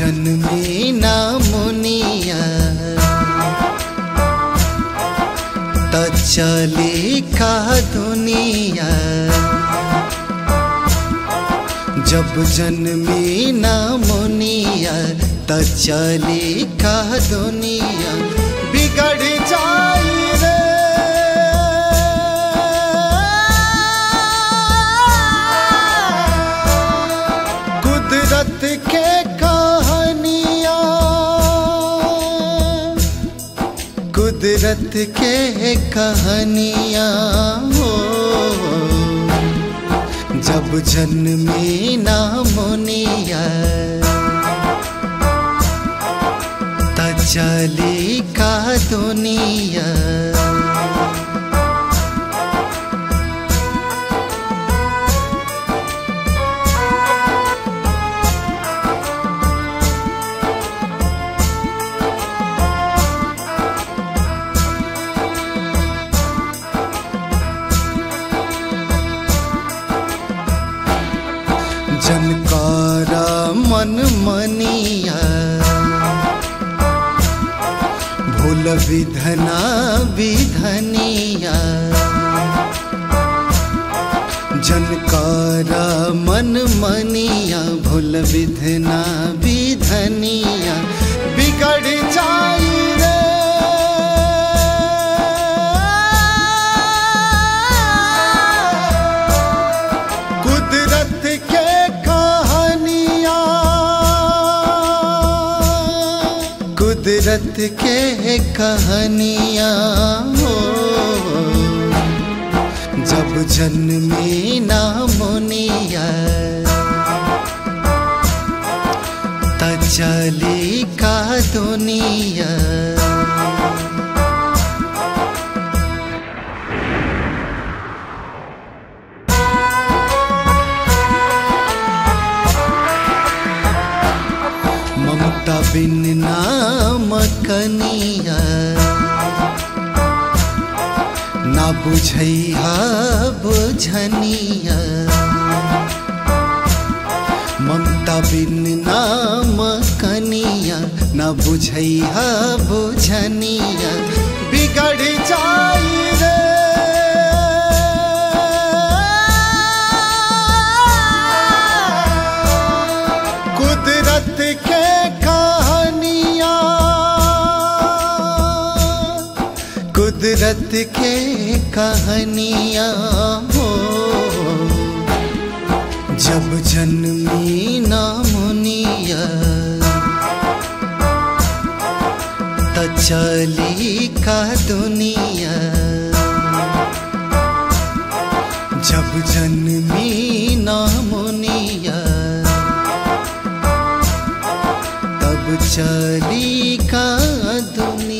जन्मी ना मुनिया त चली का दुनिया। जब जन्मी ना मुनिया त चली का दुनिया। बिगड़ जाई रे कुदरत के कहानियाँ, कुदरत के कहानियाँ हो। जब जन्मी ना मुनिया त चली का दुनिया। जनकारा मन मनिया भूल विधना विधनिया। जनकारा मन मनिया भूल विधना विधनिया। बिगड़ जाई रे कुदरत के कहानियाँ, कुदरत के कहानियाँ हो। जब जन्मी ना मुनिया त चली का दुनिया। ममता बिन नाम कनिया ना बुझैहा बुझनिया। ममता बिन नाम कनिया ना बुझैहा बुझनिया। बिगड़ जाई रे कुदरत के कहानियाँ, कुदरत के कहानियाँ हो। जब जन्मी ना मुनिया त चली का दुनिया। जब जन्मी ना मुनिया तब चली का दुनिया।